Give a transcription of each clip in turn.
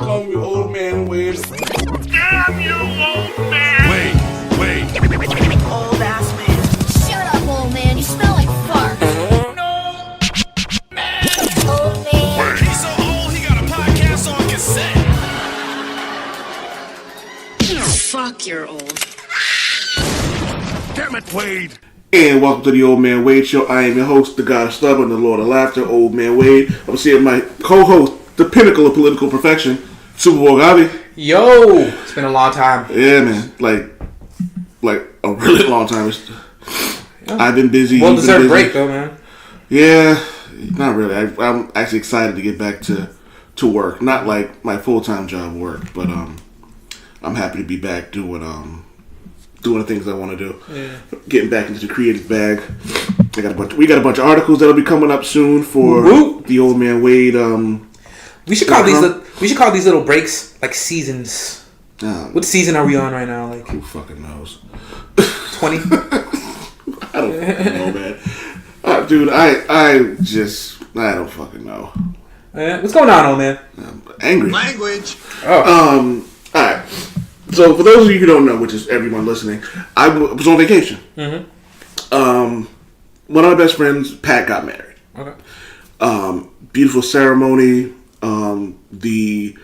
call me Old Man Wade. Damn you, old man! Wait. Old ass man. Shut up, old man. You smell like fart. No! Old man. He's so old, he got a podcast on cassette. Fuck, you're old. Damn it, Wade. And welcome to the Old Man Wade Show. I am your host, the God of Stubborn, the Lord of Laughter, Old Man Wade. I'm seeing my co-host, the pinnacle of political perfection, Supa Woke, Javi. Yo, it's been a long time. Yeah, man. Like a really long time. I've been busy. Well deserved break, though, man. Yeah, not really. I'm actually excited to get back to work. Not like my full-time job work, but I'm happy to be back doing the things I want to do. Yeah. Getting back into the creative bag. We got a bunch of articles that'll be coming up soon for the Old Man Wade. We should call these little breaks like seasons. What season are we on right now? Like, who fucking knows? 20? I don't fucking know, man. Dude, I don't fucking know. What's going on, old man? Angry. Language. Oh. Alright. So, for those of you who don't know, which is everyone listening, I was on vacation. Mm-hmm. One of my best friends, Pat, got married. Okay. Beautiful ceremony. The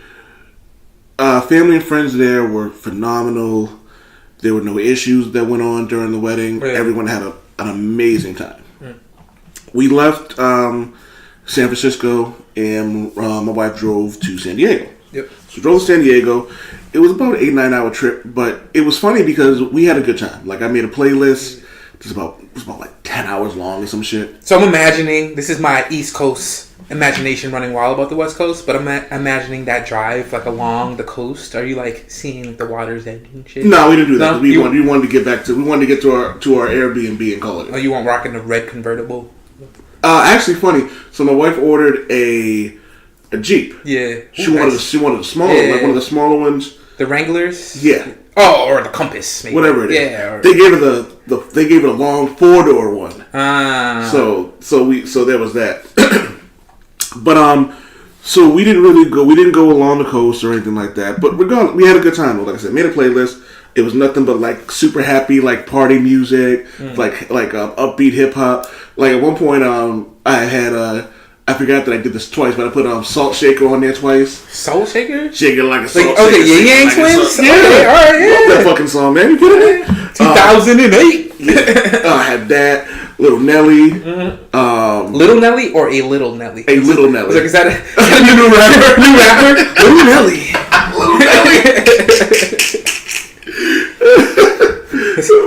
family and friends there were phenomenal. There were no issues that went on during the wedding. Really? Everyone had an amazing time. We left San Francisco, and my wife drove to San Diego. Yep. So we drove to San Diego. It was about an 8-9 hour trip, but it was funny because we had a good time. Like, I made a playlist. It was about like 10 hours long or some shit. So I'm imagining, this is my East Coast imagination running wild about the West Coast, but I'm imagining that drive like along the coast. Are you like seeing like the water's edge and shit? No, we didn't do that. No? We wanted to get to our Airbnb and call it. Oh, you weren't rocking the red convertible? Actually, funny. So my wife ordered a Jeep. Yeah. She wanted a smaller, like one of the smaller ones. The Wranglers. Yeah. Oh, or the Compass, maybe. Whatever it is. Yeah. They gave it a long 4-door one. Ah. So there was that. But so we didn't go along the coast or anything like that. But we had a good time. Like I said, made a playlist. It was nothing but like super happy, like party music, like upbeat hip hop. Like at one point, I forgot that I did this twice, but I put Salt Shaker on there twice. Salt Shaker? Shaker like a salt shaker. Okay, Yin Yang Twins? Yeah. Okay, alright, yeah. Love that fucking song, man. You kidding me? 2008. I had that. Little Nelly. Little Nelly or a Little Nelly? A Little Nelly. Is that a new rapper? New rapper? Little Nelly. Little Nelly.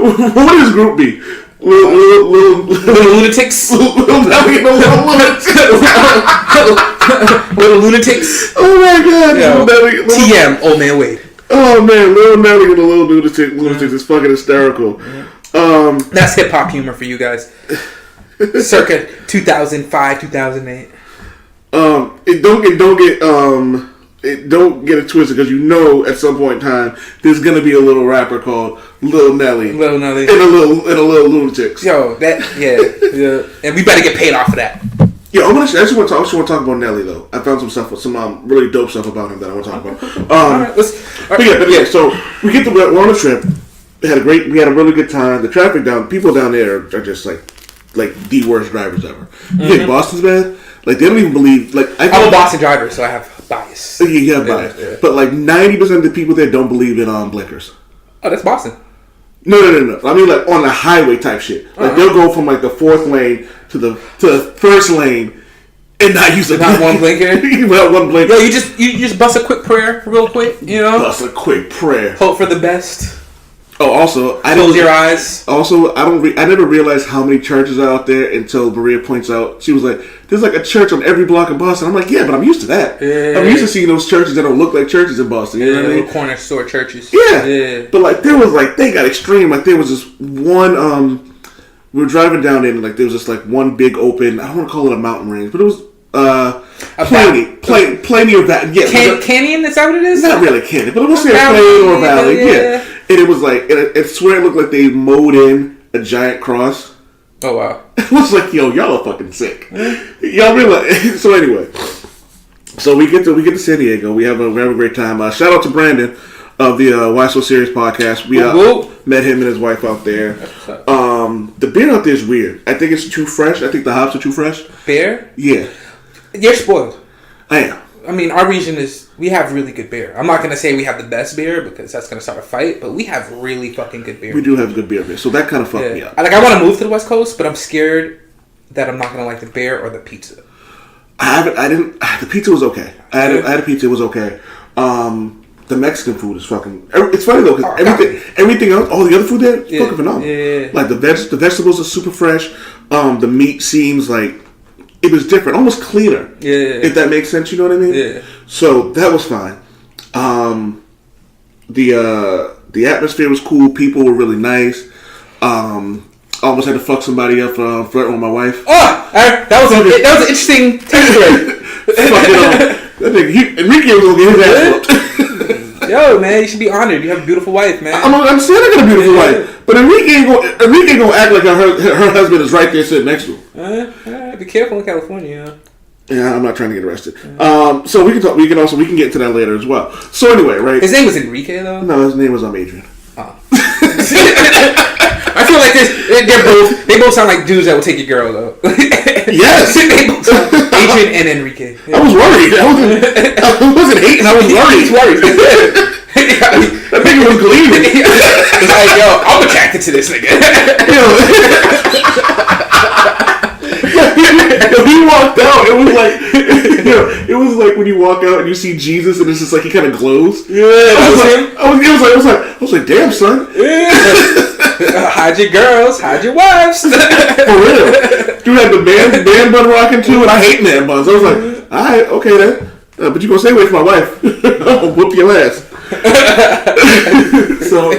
What would his group be? Little lunatics. Little Nelly and the Little Lunatics. Little lunatics. Oh my god. Yo, Little Nelly. TM, Old Man Wade. Oh man, Little Nelly and the Little Lunatics is fucking hysterical. That's hip hop humor for you guys. Circa 2005, 2008. Don't get it twisted, because you know at some point in time there's gonna be a little rapper called Little Nelly, and a little Lunatics. Yo, yeah, and we better get paid off of that. Yeah, I actually want to talk about Nelly though. I found some really dope stuff about him that I want to talk about. All right. But yeah. So we're on a trip. We had a really good time. The traffic people down there are just like the worst drivers ever. You think Boston's bad? Like, they don't even believe. Like, I'm a Boston driver, so I have bias. You have bias, yeah. But like 90% of the people there don't believe in blinkers. Oh, that's Boston. No. I mean, like on the highway type shit. Like they'll go from like the fourth lane to the first lane and not use one blinker. Well, one blinker. Yo, you just bust a quick prayer real quick. You know, bust a quick prayer. Hope for the best. Oh, also, close your eyes. Also, I never realized how many churches are out there until Maria points out. She was like, "There's like a church on every block in Boston." I'm like, "Yeah, but I'm used to that. Yeah. I'm used to seeing those churches that don't look like churches in Boston." You know what I mean? Corner store churches. Yeah. But like, there was like, they got extreme. Like, there was this one. We were driving down there, and like there was just like one big open. I don't want to call it a mountain range, but it was plenty of that. Yeah, canyon. Is that what it is? Not really a canyon, but it was a plain or a valley. Yeah. And it was like, I swear it looked like they mowed in a giant cross. Oh, wow. It was like, yo, y'all are fucking sick. Y'all realize. So anyway, So we get to San Diego. We have a great time. Shout out to Brandon of the Why So Serious podcast. We met him and his wife out there. The beer out there is weird. I think it's too fresh. I think the hops are too fresh. Beer? Yeah. You're spoiled. I am. I mean, our region we have really good beer. I'm not going to say we have the best beer because that's going to start a fight, but we have really fucking good beer. We do have good beer, so that kind of fucked me up. I want to move to the West Coast, but I'm scared that I'm not going to like the beer or the pizza. The pizza was okay. I had a pizza, it was okay. The Mexican food is fucking... It's funny though, because everything else, all the other food there is fucking phenomenal. Yeah. Like the vegetables are super fresh. The meat seems like it was different, almost cleaner. Yeah. If that makes sense, you know what I mean? Yeah. So that was fine. The atmosphere was cool. People were really nice. Almost had to fuck somebody up for flirting with my wife. Oh, that was an interesting takeaway. Enrique was gonna get his ass whooped. Yo, man, you should be honored. You have a beautiful wife, man. I'm saying I got a beautiful wife, but Enrique ain't gonna act like her husband is right there sitting next to him. Be careful in California. Yeah, I'm not trying to get arrested. So we can talk. We can get into that later as well. So anyway, right? His name was Enrique, though. No, his name was Adrian. Oh. I feel like they both sound like dudes that will take your girl, though. Yes, they both sound Adrian and Enrique. Yeah. I was worried. I wasn't hating. I was worried. That nigga was gleaming. It's like, yo, I'm attracted to this nigga. He walked out. It was like when you walk out and you see Jesus, and it's just like he kind of glows. Yeah, that was him. I was like, damn, son. Yeah. Hide your girls, hide your wives. For real. You had the man bun rocking too, and I hate man buns. I was like, all right, okay then. But you gonna stay away from my wife? I'll whoop your ass. So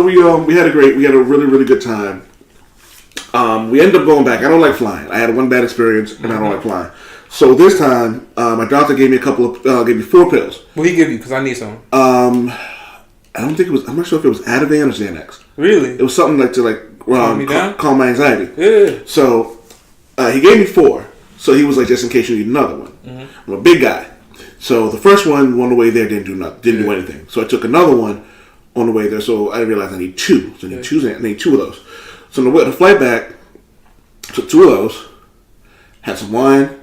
we had a really, really good time. We ended up going back. I don't like flying. I had one bad experience, and I don't like flying. So this time, my doctor gave me gave me 4 pills. What did he give you? Because I need some. I don't think it was. I'm not sure if it was Ativan or Xanax. Really? It was something like to calm my anxiety. Yeah. So he gave me 4. So he was like, just in case you need another one. Mm-hmm. I'm a big guy. So the first one on the way there didn't do anything. So I took another one on the way there. So I realized I need 2. So I need 2 of those. So on the flight back, took 2 of those, had some wine,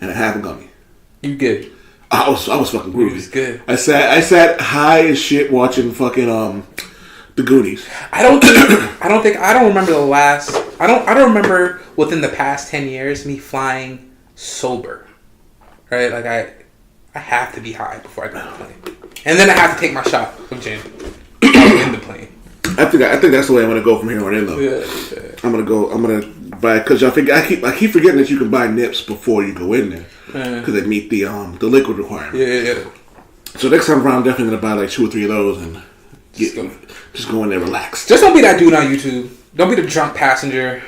and a half a gummy. You good? I was fucking groovy. It was good. I sat high as shit watching fucking the Goonies. I don't remember the last. I don't remember within the past 10 years me flying sober. Right, like I have to be high before I go on the plane, and then I have to take my shot of gin in the plane. I think that's the way I'm gonna go from here on in though. Yeah. I'm gonna buy, because I keep forgetting that you can buy nips before you go in there because they meet the liquid requirement. Yeah. So next time around, I'm definitely gonna buy like 2 or 3 of those and just go in there relaxed. Just don't be that dude on YouTube. Don't be the drunk passenger.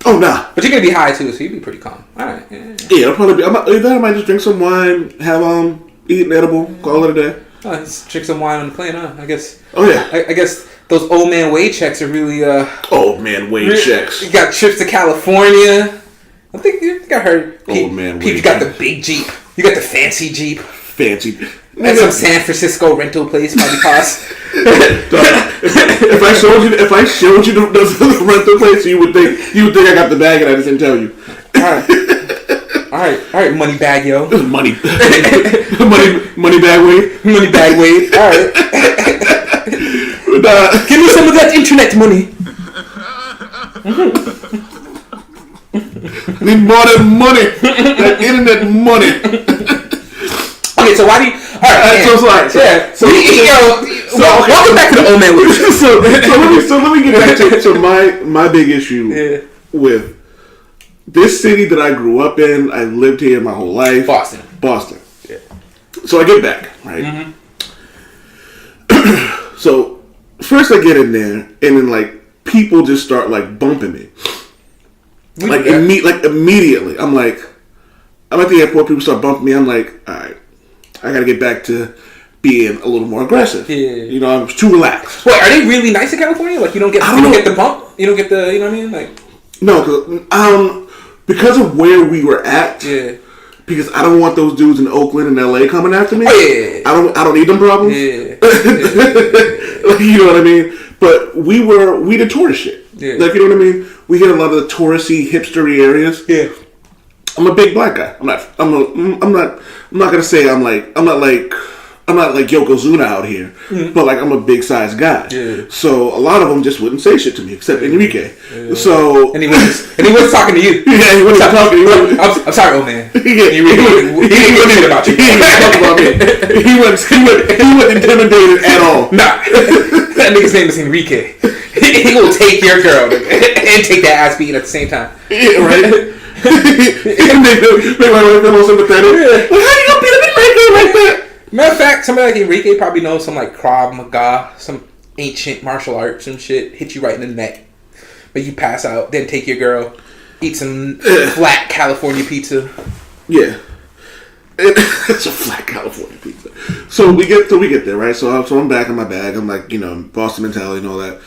Oh nah. But you're gonna be high too, so you'll be pretty calm. All right. Yeah, I'll probably be. I might just drink some wine, have eat an edible, call it a day. Oh, just drink some wine on the plane, huh? I guess. Oh yeah. I guess those old man Wade checks are really old man Wade checks. You got trips to California. I think I heard. Old man Wade. You got the big Jeep. You got the fancy Jeep. Fancy. And some San Francisco rental place might cost. If I showed you the rental place, you would think I got the bag and I just didn't tell you. All right, money bag, yo. money bag Wade. Money bag Wade. All right. Give me some of that internet money. Need more than money. That internet money. Okay, so why do you? All right, welcome back to the old man. So let me get back to my big issue with this city that I grew up in. I lived here my whole life. Boston. Yeah. So I get back, right? Mm-hmm. So first I get in there, and then like people just start like bumping me, immediately. I'm at the airport. People start bumping me. I'm like, all right. I gotta get back to being a little more aggressive. Yeah. I was too relaxed. Wait, are they really nice in California? Like you don't get the bump? You don't get the, you know what I mean? Like no, because of where we were at, because I don't want those dudes in Oakland and LA coming after me. Oh, yeah. I don't need them problems. Yeah. Like, you know what I mean? But we did tourist shit. Yeah. Like, you know what I mean? We hit a lot of the touristy, hipstery areas. Yeah. I'm a big black guy. I'm not gonna say I'm not like Yokozuna out here, but like I'm a big size guy. Yeah. So a lot of them just wouldn't say shit to me except Enrique. Yeah. So and he was talking to you. Yeah, he wasn't talking. I'm sorry, old man. Yeah, he wasn't shit about you. He wasn't intimidated at all. Nah, that nigga's name is Enrique. He will take your girl and take that ass beating at the same time. Yeah, right. And they feel all sympathetic. Like, how you gonna beat up Enrique like that? Matter of fact, somebody like Enrique probably knows some like Krav Maga, some ancient martial arts and shit. Hit you right in the neck, but you pass out. Then take your girl, eat some flat California pizza. Yeah, it's a flat California pizza. So we get there, right? So I'm back in my bag. I'm like, Boston mentality and all that.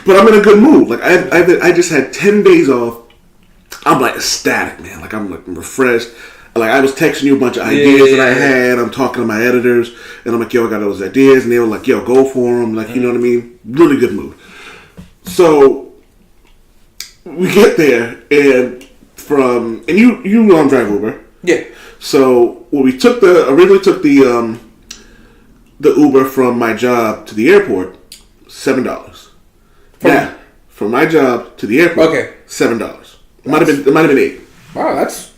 But I'm in a good mood. Like I just had 10 days off. I'm like ecstatic, man. Like I'm refreshed. Like I was texting you a bunch of ideas that I had. I'm talking to my editors, and I'm like, yo, I got those ideas, and they were like, yo, go for them. Like, you know what I mean? Really good mood. So we get there, and you drive Uber. Yeah. So when we originally took the Uber from my job to the airport, $7. Yeah, from my job to the airport, okay, $7. It might have been $8. Wow, that's.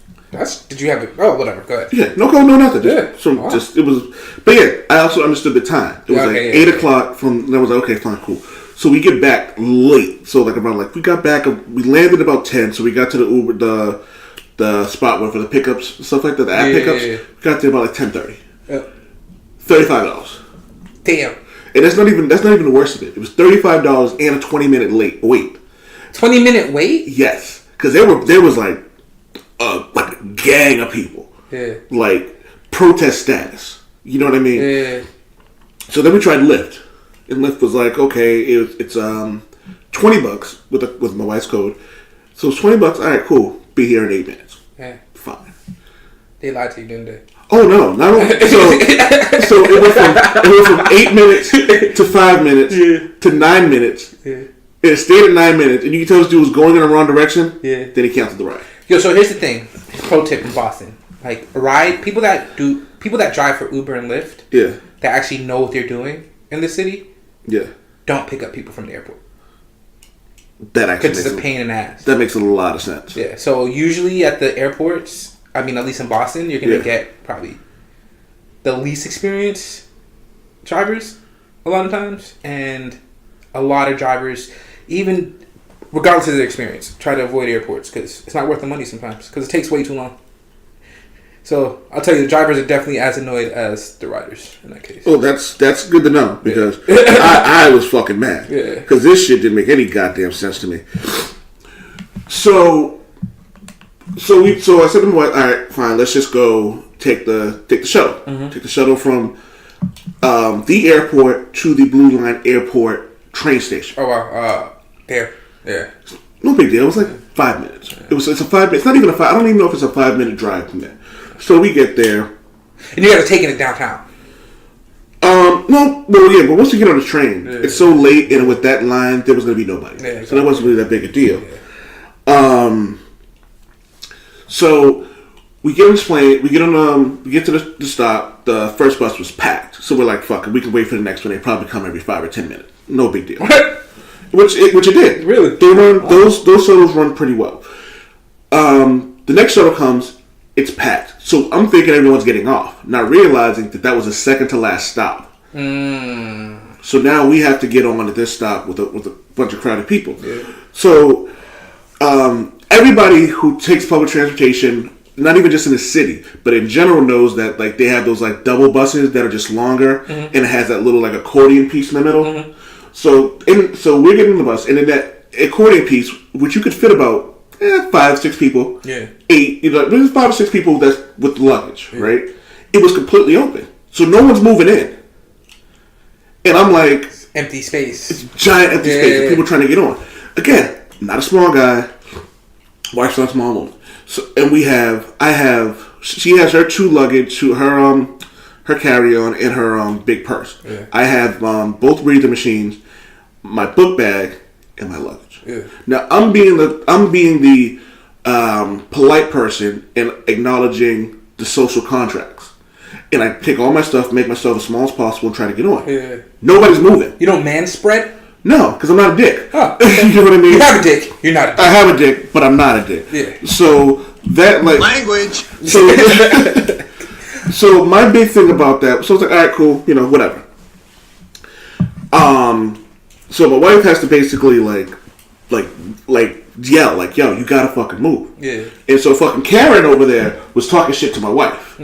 Did you have it? Oh, whatever. Go ahead. Yeah, no nothing. Yeah. It was. But yeah, I also understood the time. It was 8 o'clock from. I was like, okay, fine, cool. So we get back late. So like around we got back. We landed about 10. So we got to the Uber, the spot where for the pickups and stuff like that, the app pickups. Yeah. We got there about 10:30. $35. Damn. And that's not even the worst of it. It was $35 and a 20-minute wait. 20-minute wait? Yes, because there was like a gang of people. Yeah. Like protest status. You know what I mean? Yeah. So then we tried Lyft, and Lyft was like, okay, it's $20 with my wife's code. So it's $20. All right, cool. Be here in 8 minutes. Yeah. Fine. They lied to you, didn't they? Oh no, not only so it went from 8 minutes to 5 minutes to 9 minutes. Yeah. It stayed at 9 minutes, and you can tell this dude was going in the wrong direction. Yeah. Then he canceled the ride. Yo, so here's the thing. Pro tip in Boston: like people that drive for Uber and Lyft. Yeah. That actually know what they're doing in the city. Yeah. Don't pick up people from the airport. That actually because it's a pain in the ass. That makes a lot of sense. Yeah. So usually at the airports, I mean, at least in Boston, you're gonna get probably the least experienced drivers a lot of times, and a lot of drivers, even regardless of their experience, try to avoid airports because it's not worth the money sometimes because it takes way too long. So I'll tell you, the drivers are definitely as annoyed as the riders in that case. Oh, that's good to know because I was fucking mad because this shit didn't make any goddamn sense to me. So I said to my wife, all right, fine, let's just go take the shuttle. Mm-hmm. Take the shuttle from the airport to the Blue Line Airport train station. Oh wow, there, yeah. No big deal. It was like 5 minutes. Yeah. It's a 5 minutes. It's not even a 5. I don't even know if it's a 5-minute drive from there. So we get there, and you guys are taking it downtown. No, well, yeah, but once you get on the train, it's so late, and with that line, there was going to be nobody. Yeah, exactly. So that wasn't really that big a deal. Yeah. So we get on this plane. We get to the stop. The first bus was packed, so we're like, "Fuck it, we can wait for the next one." They probably come every 5 or 10 minutes. No big deal. Which it did. Really? They run those shuttles run pretty well. The next shuttle comes. It's packed. So I'm thinking everyone's getting off, not realizing that was the second to last stop. Mm. So now we have to get on at this stop with a bunch of crowded people. Yeah. So everybody who takes public transportation, not even just in the city, but in general, knows that like they have those like double buses that are just longer, and it has that little like accordion piece in the middle. Mm-hmm. So we're getting in the bus, and in that accordion piece, which you could fit about 5-6 people, 8, there's 5 or 6 people that's with the luggage, right? It was completely open, so no one's moving in, and I'm like, empty space. It's giant empty space. People trying to get on. Again, not a small guy. Wife's not a small woman. So and she has her 2 luggage, her carry-on and her big purse. Yeah. I have both breathing machines, my book bag, and my luggage. Yeah. Now I'm being the polite person and acknowledging the social contracts, and I take all my stuff, make myself as small as possible, and try to get on. Yeah. Nobody's moving. You don't man spread? No, because I'm not a dick. Oh, okay. You know what I mean? You have a dick. You're not a dick. I have a dick, but I'm not a dick. Yeah. So that language. So my big thing about that, so it's like, all right, cool, whatever. So my wife has to basically yell, like, yo, you gotta fucking move. Yeah. And so fucking Karen over there was talking shit to my wife.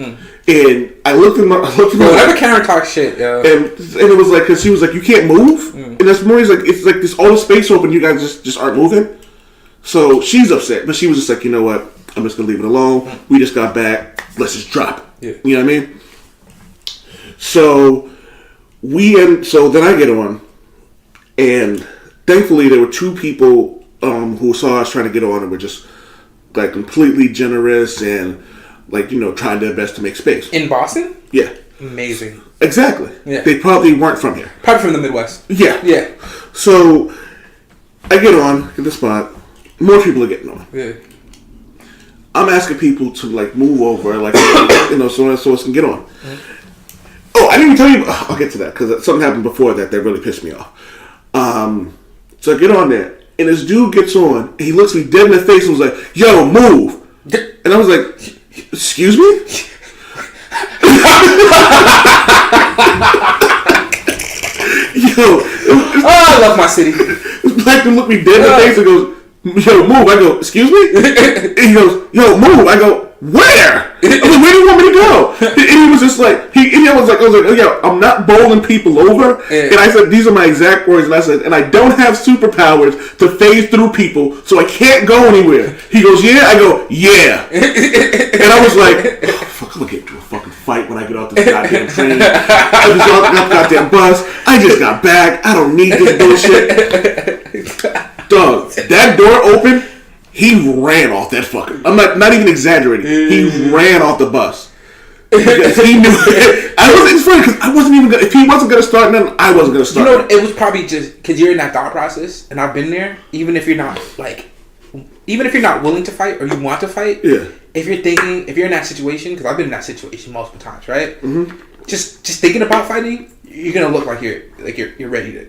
And I looked at whenever Karen talks shit, yo. And it was like, because she was like, you can't move. And that's more, he's like, it's like this all the space open, you guys just aren't moving. So she's upset, but she was just like, you know what, I'm just gonna leave it alone. We just got back, let's just drop it. Yeah. You know what I mean? So then I get on, and thankfully there were 2 people who saw us trying to get on and were just like completely generous and like trying their best to make space. In Boston? Yeah. Amazing. Exactly. Yeah. They probably weren't from here. Probably from the Midwest. Yeah. Yeah. So I get on in the spot. More people are getting on. Yeah. I'm asking people to like move over, like so us can get on. Mm-hmm. Oh, I didn't even tell you. I'll get to that because something happened before that really pissed me off. So I get on there, and this dude gets on, and he looks me dead in the face and was like, "Yo, move!" And I was like, "Excuse me." Yo, I love my city. This black dude looked me dead in the face and goes, "Yo, move." I go, "Excuse me?" And he goes, "Yo, move." I go, "Where?" I was like, "Where do you want me to go?" And he was just like, I was like, "Oh, yo, I'm not bowling people over." Yeah. And I said, these are my exact words. And I said, and I don't have superpowers to phase through people, so I can't go anywhere. He goes, "Yeah." I go, "Yeah." And I was like, oh, fuck, I'm gonna get into a fucking fight when I get off this goddamn train. I just got off the goddamn bus. I just got back. I don't need this bullshit. Dog, that door opened. He ran off that fucking. I'm not even exaggerating. He ran off the bus because he knew. It's funny because I wasn't even. If he wasn't gonna start, then I wasn't gonna start. It was probably just because you're in that thought process, and I've been there. Even if you're not willing to fight or you want to fight, yeah. If you're in that situation, because I've been in that situation multiple times, right? Mm-hmm. Just thinking about fighting, you're gonna look like you're ready to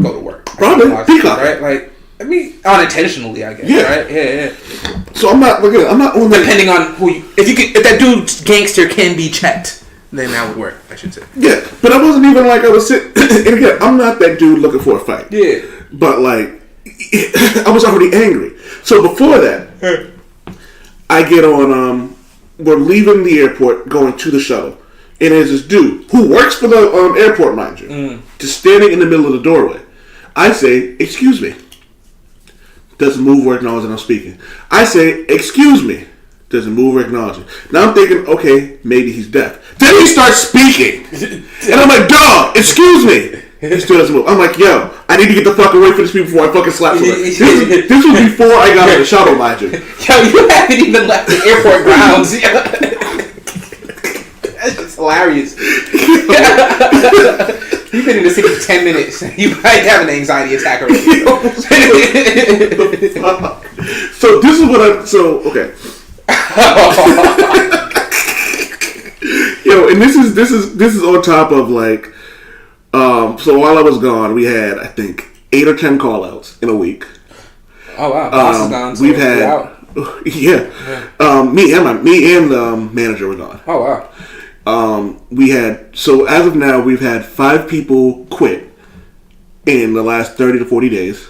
go to work. Probably, right? Like. I mean, unintentionally, I guess. Yeah. Right? Yeah. So I'm not on that. Depending on who you, if that dude's gangster can be checked, then that would work. I should say. Yeah, but I wasn't even like I was sitting. And again, I'm not that dude looking for a fight. Yeah. But like, I was already angry. So before that, I get on. We're leaving the airport, going to the shuttle, and there's this dude who works for the airport, mind you, just standing in the middle of the doorway. I say, "Excuse me." Doesn't move or acknowledge that I'm speaking. I say, "Excuse me." Doesn't move or acknowledge it. Now I'm thinking, okay, maybe he's deaf. Then he starts speaking. And I'm like, "Dog, excuse me." He still doesn't move. I'm like, yo, I need to get the fuck away from these people before I fucking slap somebody. This was before I got on the shuttle, mind you. Yo, you haven't even left the airport grounds. That's just hilarious. You've been in the city for 10 minutes. You might have an anxiety attack already. So this is what okay. Yo, and this is on top of like, so while I was gone, we had I think 8 or 10 call outs in a week. Oh wow, boss is gone. So we've had out. Me and the manager were gone. Oh wow. So as of now, we've had 5 people quit in the last 30 to 40 days.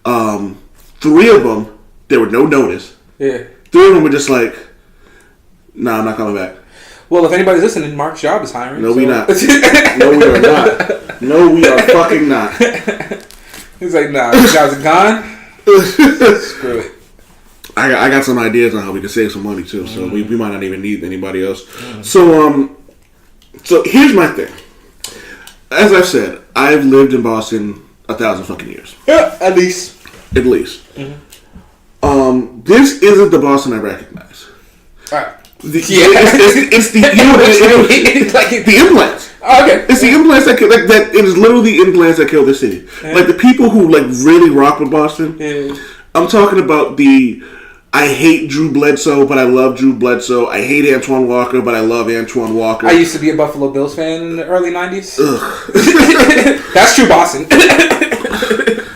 3 of them, there were no notice. Yeah. 3 of them were just like, "Nah, I'm not coming back." Well, if anybody's listening, Mark's job is hiring. No, we not. No, we are not. No, we are fucking not. He's like, "Nah, you guys are gone. Screw it." I got some ideas on how we can save some money too, so we might not even need anybody else. So here's my thing. As I've said, I've lived in Boston 1,000 fucking years. Yeah, at least. At least. This isn't the Boston I recognize. It's the the implants. Oh, okay. It's the implants that it is literally the implants that kill the city. Yeah. Like the people who like really rock with Boston. Yeah. I'm talking about I hate Drew Bledsoe, but I love Drew Bledsoe. I hate Antoine Walker, but I love Antoine Walker. I used to be a Buffalo Bills fan in the early 90s. That's true Boston.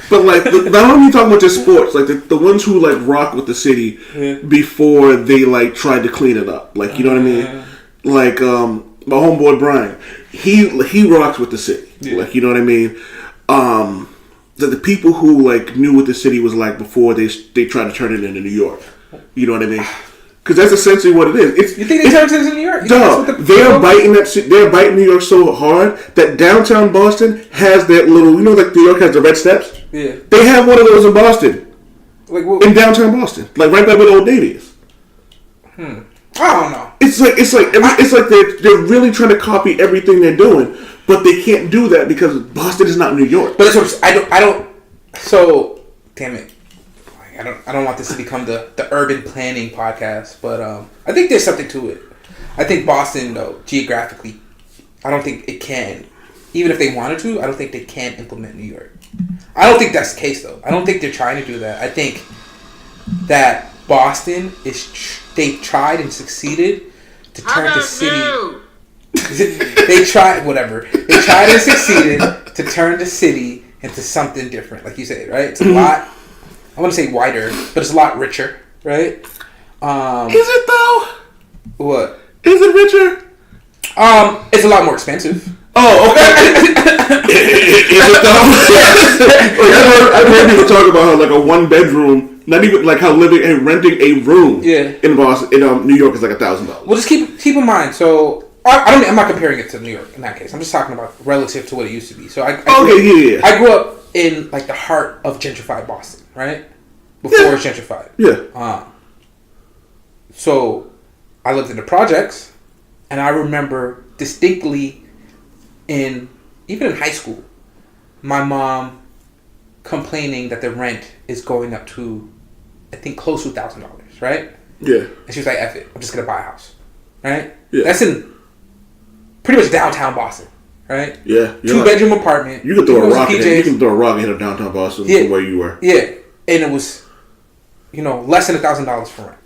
But like, not only talking about just sports, like the ones who like rock with the city before they like tried to clean it up. Like, you know what I mean? Like my homeboy Brian, he rocks with the city. Yeah. Like, you know what I mean? The people who like knew what the city was like before they tried to turn it into New York. You know what I mean? Because that's essentially what it is. You think they turned it into New York? They're biting New York so hard that downtown Boston has that little, you know, like New York has the red steps. Yeah. They have one of those in Boston. Like what? In downtown Boston, like right by where the Old Navy is. I don't know. It's like they're really trying to copy everything they're doing, but they can't do that because Boston is not New York. But that's what I don't. So damn it. I don't want this to become the urban planning podcast, but I think there's something to it. I think Boston, though, geographically, I don't think it can. Even if they wanted to, I don't think they can implement New York. I don't think that's the case, though. I don't think they're trying to do that. I think that Boston they tried and succeeded to turn the city. They tried and succeeded to turn the city into something different, like you said, right? It's a lot. I want to say wider, but it's a lot richer, right? Is it though? What? Is it richer? It's a lot more expensive. Oh, okay. Is it though? I've heard people talk about how like a 1-bedroom, not even like how renting a room in Boston, in New York is like $1,000. Well, just keep in mind. So I'm not comparing it to New York in that case. I'm just talking about relative to what it used to be. So I grew up in like the heart of gentrified Boston, right? Before it's gentrified. Yeah. So I lived in the projects, and I remember distinctly even in high school, my mom complaining that the rent is going up to, I think, close to $1,000, right? Yeah. And she was like, F it, I'm just going to buy a house, right? Yeah. That's in pretty much downtown Boston, right? Yeah. 2-bedroom apartment. You can throw a rock and hit downtown Boston from where you were. Yeah. And it was, less than $1,000 for rent.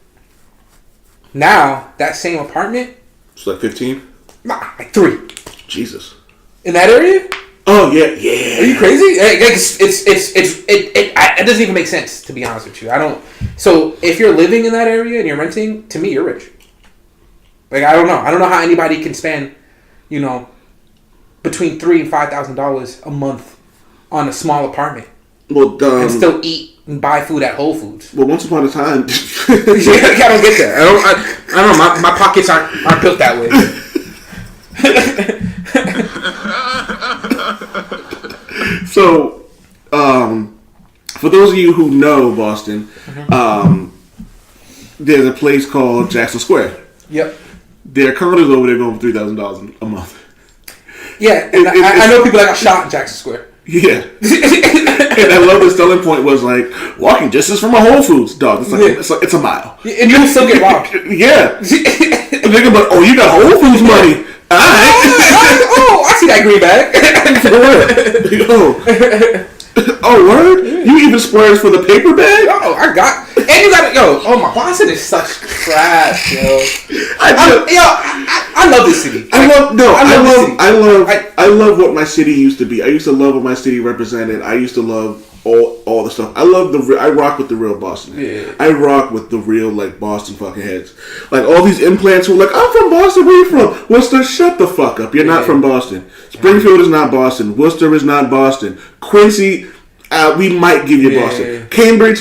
Now, that same apartment. It's like 15? Nah, like 3. Jesus. In that area? Oh, yeah. Are you crazy? It doesn't even make sense, to be honest with you. So, if you're living in that area and you're renting, to me, you're rich. Like, I don't know. I don't know how anybody can spend, between $3,000 and $5,000 a month on a small apartment. Well, and still eat and buy food at Whole Foods. Well, once upon a time, I don't get that. I don't know. My pockets aren't built that way. So, for those of you who know Boston, there's a place called Jackson Square. Yep. Their condos over there going for $3,000 a month. Yeah, and I know people that got shot in Jackson Square. Yeah. And I love the selling point was like walking distance from a Whole Foods, dog. It's a mile. And you will still get robbed. Yeah. Thinking about, you got Whole Foods money. All right. I see that greenback. Oh, word? You even splurged for the paper bag? Oh, I got. And you got my Boston is such trash, yo. I love this city. I love what my city used to be. I used to love what my city represented. I used to love all the stuff. I rock with the real Boston. Yeah. I rock with the real Boston fucking heads. Like all these implants who are like, I'm from Boston. Where you from? Worcester. Shut the fuck up. You're not from Boston. Springfield is not Boston. Worcester is not Boston. Quincy, we might give you Boston. Cambridge,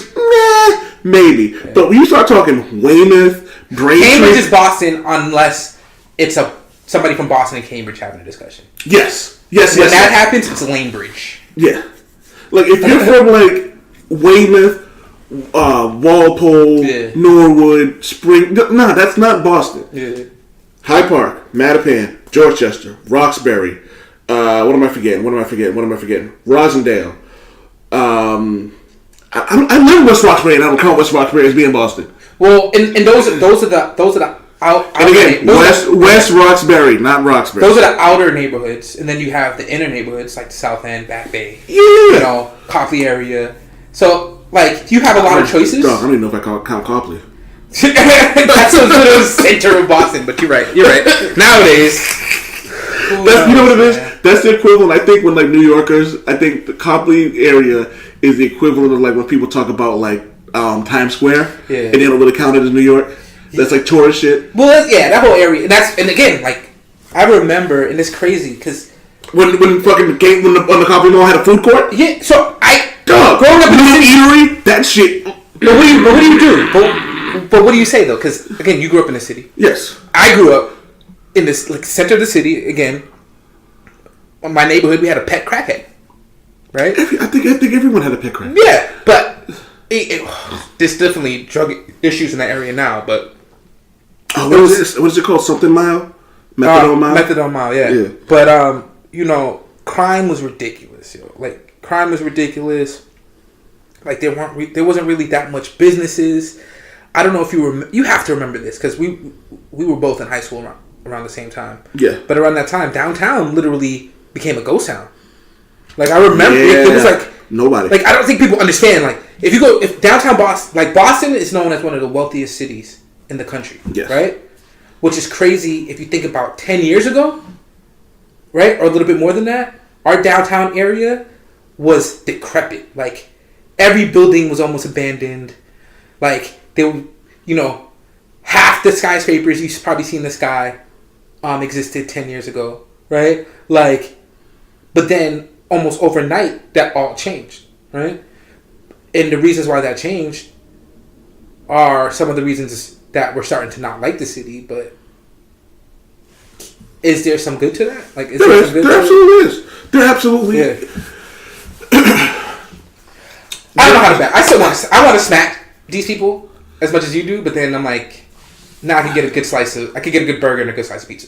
maybe. Yeah. But when you start talking Weymouth, Braintree, Cambridge is Boston unless it's somebody from Boston and Cambridge having a discussion. Yes. When that happens, it's Lanebridge. Yeah. Like, if you're from, Weymouth, Walpole, Norwood, that's not Boston. Yeah. Hyde Park, Mattapan, Dorchester, Roxbury, what am I forgetting? Rosendale. I live in West Roxbury, and I don't count West Roxbury as being Boston. Well, and those are the out. And again, West Roxbury, not Roxbury. Those are the outer neighborhoods, and then you have the inner neighborhoods like the South End, Back Bay. Yeah. You know, Copley area. So, like, you have a lot of choices. Dog, I don't even know if I count Copley. That's a little center of Boston, but you're right. Nowadays, you know what it is? That's the equivalent. I think when like New Yorkers, I think the Copley area is the equivalent of like when people talk about like Times Square, and they don't really count it as New York. That's like tourist shit. Well, that whole area. And again, like I remember, and it's crazy because when fucking when the Copley Mall had a food court. Yeah, so growing up in the eatery, that shit. But what do you do? But what do you say though? Because again, you grew up in the city. Yes, I grew up in this like center of the city. Again, in my neighborhood, we had a pet crackhead. Right? I think everyone had a pet crackhead. Yeah, but there's definitely drug issues in that area now. But what is it called? Something mile? Methadone mile? Methadone mile, yeah. But you know, crime was ridiculous. Like crime was ridiculous. Like there wasn't really that much businesses. I don't know if you have to remember this because we were both in high school around the same time. Yeah. But around that time, downtown literally became a ghost town. Like I remember, it was like nobody. Like I don't think people understand. Like if downtown Boston is known as one of the wealthiest cities in the country. Yes. Right. Which is crazy if you think about 10 years ago, right, or a little bit more than that. Our downtown area was decrepit. Like every building was almost abandoned. Like half the skyscrapers you've probably seen in the sky existed 10 years ago, right? Like, but then almost overnight, that all changed, right? And the reasons why that changed are some of the reasons that we're starting to not like the city, but is there some good to that? Like, there absolutely is. There absolutely is. I don't know how to bet. I want to smack these people as much as you do, but then I'm like, I could get a good burger and a good slice of pizza.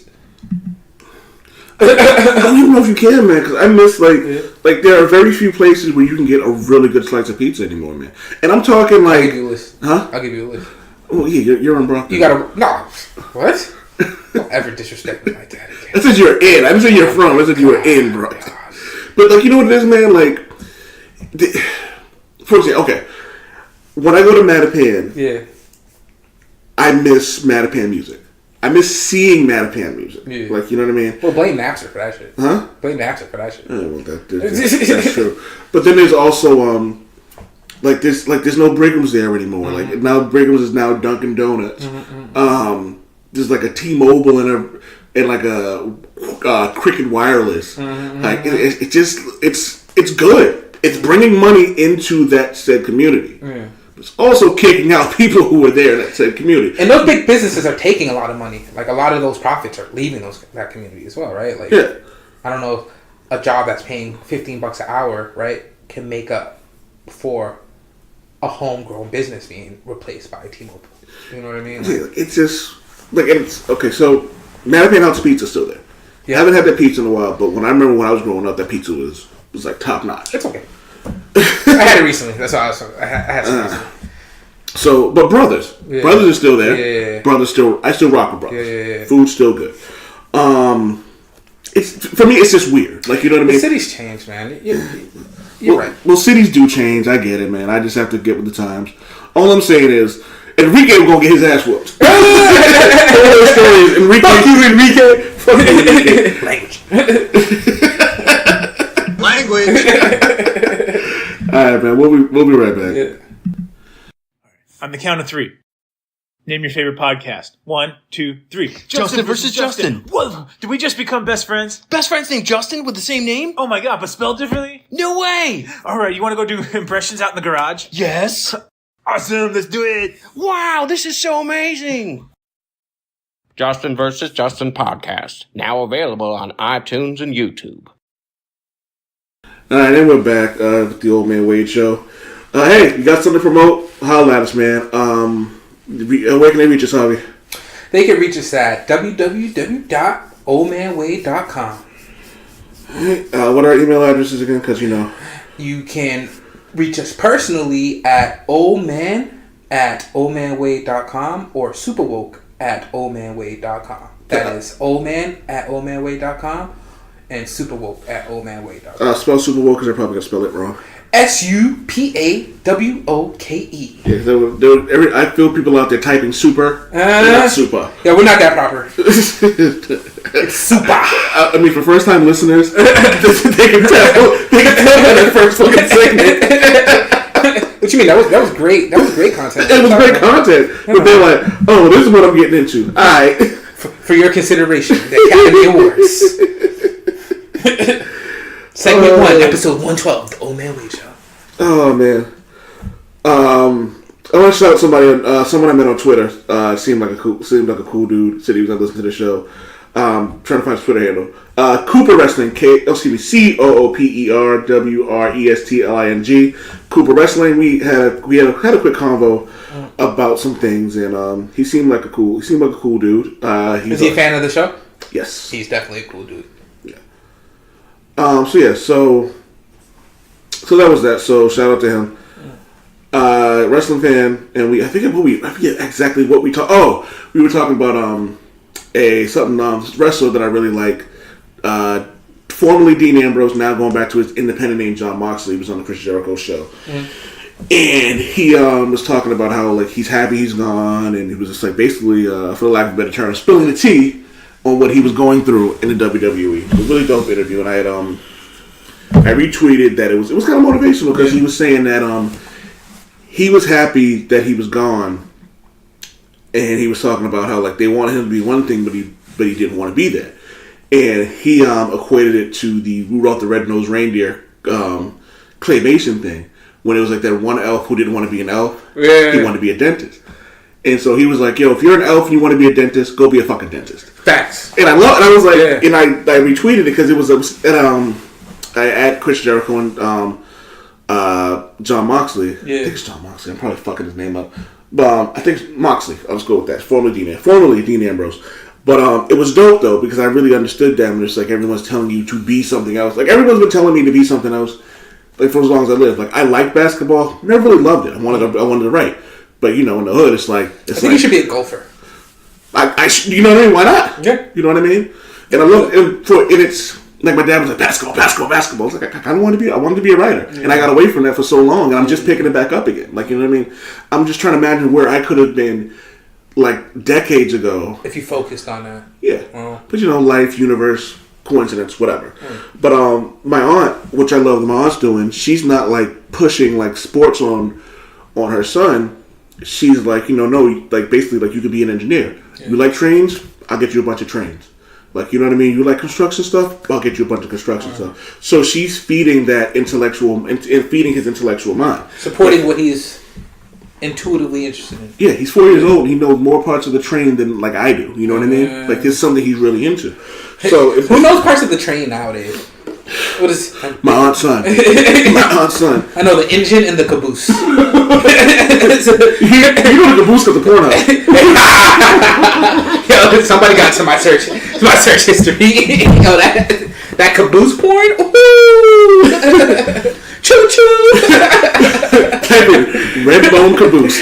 I don't even know if you can, man, because I miss like there are very few places where you can get a really good slice of pizza anymore, man. And I'm talking like, I'll give you a list. Huh? I'll give you a list. Oh yeah, you're in Brockton. You gotta what? Don't ever disrespect me like that again. I said you're in. I didn't say you're from. I said you were in Brockton. But like, you know what it is, man? Like, for example, okay, when I go to Mattapan, I miss Mattapan music. I miss seeing Mattapan music. Yeah. Like, you know what I mean? Well, blame Napster for that shit. Huh? Blame Napster for that shit. Well, that's true. But then there's also there's no Brigham's there anymore. Mm-hmm. Like now Brigham's is now Dunkin' Donuts. Mm-hmm. There's like a T-Mobile and like a Cricket Wireless. Mm-hmm. Like it's good. It's bringing money into that said community. Yeah. It's also kicking out people who were there in that said community. And those big businesses are taking a lot of money. Like a lot of those profits are leaving that community as well, right? Like I don't know if a job that's paying $15 an hour, right, can make up for a homegrown business being replaced by T-Mobile. You know what I mean? Like, it's just like okay. So Mattapan House Pizza is still there. Yeah. I haven't had that pizza in a while, but I remember when I was growing up, that pizza was like top notch. It's okay. I had it recently. That's why I had some recently. So, but Brothers is still there. Yeah. Brothers I still rock with Brothers. Yeah. Food's still good. It's for me. It's just weird. Like, you know what I mean? The city's changed, man. You're right. Well, cities do change. I get it, man. I just have to get with the times. All I'm saying is, Enrique was gonna get his ass whooped. The story is Enrique. Fuck you, Enrique. Language. All right, man. We'll be right back. Yeah. On the count of three. Name your favorite podcast. 1, 2, 3. Justin versus Justin. Whoa! Did we just become best friends? Best friends named Justin with the same name? Oh my god, but spelled differently? No way! Alright, you want to go do impressions out in the garage? Yes. Awesome, let's do it! Wow, this is so amazing! Justin versus Justin podcast. Now available on iTunes and YouTube. Alright, and we're back with the Old Man Wade Show. Hey, you got something to promote? Holla at us, man. Where can they reach us, Javi? They can reach us at www.oldmanwade.com. What are our email addresses again? Because, you can reach us personally at oldman@oldmanwade.com or Supa Woke @oldmanwade.com. That is oldman@oldmanwade.com and Supa Woke @oldmanwade.com. Spell Supa Woke because they're probably gonna spell it wrong. SUPAWOKE. Yeah, I feel people out there typing super. Not super. Yeah, we're not that proper. It's super. I mean, for first time listeners, they can tell by that first fucking segment. What you mean? That was great. That was great content. It was great content. But they're like, oh, this is what I'm getting into. All right. For your consideration, the Academy Awards. Segment 1, episode 112, The Old Man Wade Show. Oh, man. I want to shout out someone I met on Twitter. Seemed like a cool dude. Said he was going to listen to the show. Trying to find his Twitter handle. Cooper Wrestling, COOPERWRESTLING. Cooper Wrestling. We had a quick convo about some things, and he seemed like a cool dude. Is he a fan of the show? Yes, he's definitely a cool dude. Yeah. So that was that. So shout out to him. Wrestling fan, and I forget exactly what we talked. Oh, we were talking about wrestler that I really like. Formerly Dean Ambrose, now going back to his independent name, John Moxley. He was on the Chris Jericho show. And he was talking about how like he's happy he's gone, and he was just like basically, for the lack of a better term, spilling the tea on what he was going through in the WWE. It was a really dope interview, and I retweeted that it was kind of motivational because he was saying that he was happy that he was gone, and he was talking about how like they wanted him to be one thing, but he didn't want to be there, and he equated it to the Rudolph the Red-Nosed Reindeer claymation thing. When it was like that one elf who didn't want to be an elf, he wanted to be a dentist. And so he was like, yo, if you're an elf and you want to be a dentist, go be a fucking dentist. Facts. And I was like, and I retweeted it because it was I at Chris Jericho and John Moxley. Yeah. I think it's John Moxley. I'm probably fucking his name up. But I think it's Moxley. I'll just go with that. Formerly Dean Ambrose. But it was dope though because I really understood them. And it's like everyone's telling you to be something else. Like everyone's been telling me to be something else. Like for as long as I live, like I like basketball. Never really loved it. I wanted to write, but in the hood, it's like I think you should be a golfer. You know what I mean? Why not? Yeah. You know what I mean? And I love and it's like my dad was like basketball. I was like I kind of wanted to be. I wanted to be a writer, and I got away from that for so long, and I'm just picking it back up again. Like you know what I mean? I'm just trying to imagine where I could have been like decades ago if you focused on that. Yeah, but life, universe. Coincidence, whatever. But my aunt, which I love, my aunt's doing. She's not like pushing like sports on her son. She's like, no, like basically like you could be an engineer. Yeah. You like trains? I'll get you a bunch of trains. Like you know what I mean? You like construction stuff? I'll get you a bunch of construction stuff. So she's feeding that intellectual and feeding his intellectual mind, supporting what he's intuitively interested in. Yeah, he's 4 years old. He knows more parts of the train than like I do. You know what I mean? Like it's something he's really into. So who knows parts of the train nowadays? What is my aunt's son? My aunt's son. I know the engine and the caboose. You know the caboose because the Pornhub. Yo, somebody got to my search history. Yo, that caboose porn. Ooh. Choo choo. Type in red bone caboose.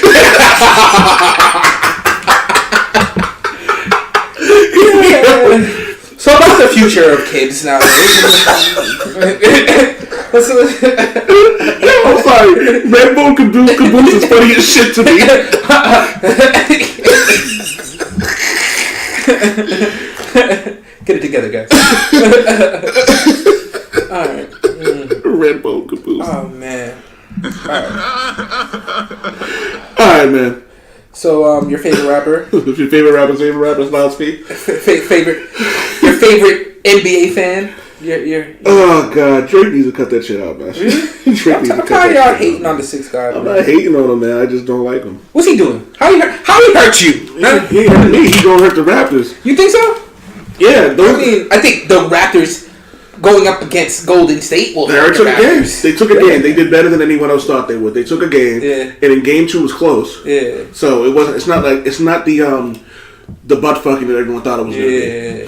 So about the future of kids nowadays. I'm sorry. Red bone caboose is funny as shit to me. Get it together, guys. Alright. Red bone caboose. Oh, man. Alright, man. So, your favorite rapper? Your favorite rapper's loud speak? Your favorite NBA fan? Oh, God. Drake needs to cut that shit out, man. Drake needs to cut that shit out. How y'all hating on the 6th guy? I'm not hating on him, man. I just don't like him. What's he doing? How he hurt you? He ain't hurt me. He gonna hurt the Raptors. You think so? Yeah. I think the Raptors going up against Golden State will hurt the Raptors. They took a game. They did better than anyone else thought they would. They took a game. Yeah. And in game 2 was close. Yeah. So it wasn't. It's not the butt fucking that everyone thought it was gonna be.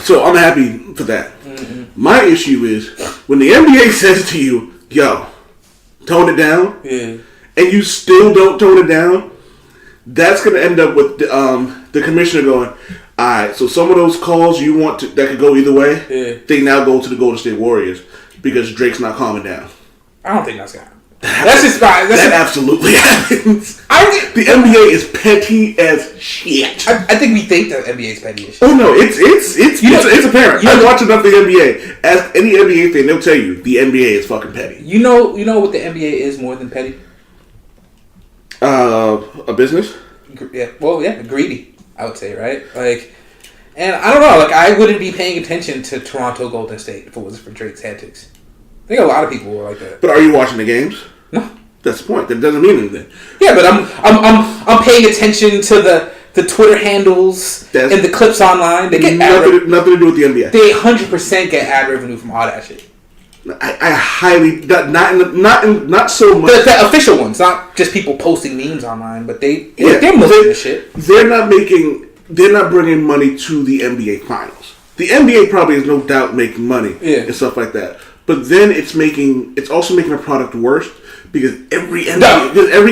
So I'm happy for that. Mm-hmm. My issue is when the NBA says to you, yo, tone it down, yeah, and you still don't tone it down, that's going to end up with the commissioner going, all right, so some of those calls you want to that could go either way, they now go to the Golden State Warriors because Drake's not calming down. I don't think that's gonna happen. That's just right. That absolutely happens. The NBA is petty as shit. I think we think that NBA is petty as shit. Oh no, it's apparent. I watch enough of the NBA. Ask any NBA fan, they'll tell you the NBA is fucking petty. You know what the NBA is more than petty? A business? Yeah. Well, yeah, greedy. I would say, right? Like, and I don't know. Like, I wouldn't be paying attention to Toronto Golden State if it wasn't for Drake's antics. I think a lot of people were like that. But are you watching the games? No. That's the point. That doesn't mean anything. Yeah, but I'm paying attention to the Twitter handles and the clips online. They get nothing to do with the NBA. They 100% get ad revenue from all that shit. I highly not so much the official ones, not just people posting memes online, but they're milking this shit. They're not bringing money to the NBA finals. The NBA probably is no doubt making money and stuff like that. But then it's also making a product worse because every NBA They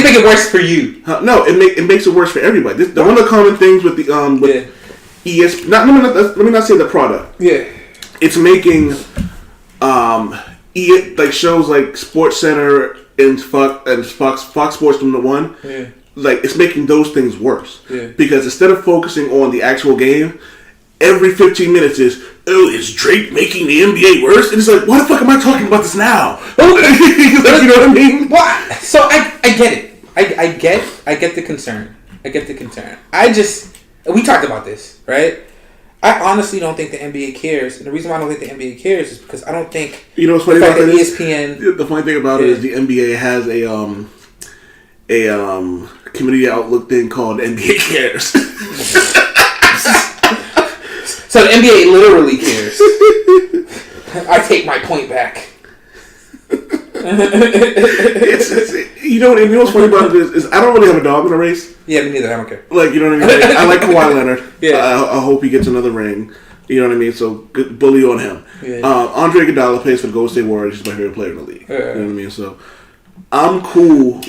make it worse for you. No, it makes it worse for everybody. One of the common things with the ESPN. Let me not say the product. Yeah, it's making like shows like SportsCenter and Fox Sports from the one. Yeah. Like it's making those things worse. Yeah. Because instead of focusing on the actual game, every 15 minutes is Drake making the NBA worse? And it's like, why the fuck am I talking about this now? Like, you know what I mean? What? So I get it. I get the concern. We talked about this, right? I honestly don't think the NBA cares, and the reason why I don't think the NBA cares is because I don't think what's funny about that ESPN. The funny thing about it is the NBA has a community outlook thing called NBA Cares. So the NBA literally cares. I take my point back. What's funny about it is I don't really have a dog in the race. Yeah, me neither. I don't care. Like, you know what I mean? Like, I like Kawhi Leonard. Yeah. I hope he gets another ring. You know what I mean? So, good bully on him. Yeah. Andre Iguodala plays for the Golden State Warriors. He's my favorite player in the league. Yeah. You know what I mean? So, I'm cool.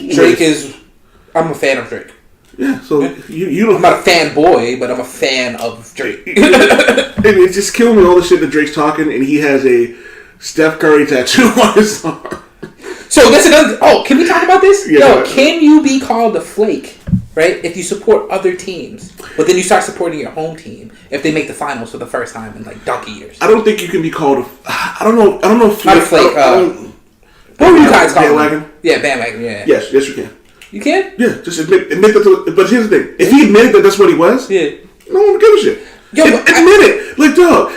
I'm a fan of Drake. Yeah, so you don't. I'm not a fanboy, but I'm a fan of Drake. And it's just killing me all the shit that Drake's talking, and he has a Steph Curry tattoo on his arm. So that's another. Oh, can we talk about this? Yeah. Can you be called a flake, right? If you support other teams, but then you start supporting your home team if they make the finals for the first time in like donkey years. I don't think you can be called I don't know. Not a flake. What were you guys calling? Bandwagon? Yeah, bandwagon. Yeah. Yes, you can. You can? Yeah, just admit that. But here's the thing: if he admitted that that's what he was, no one would give a shit. Admit it. Like, dog,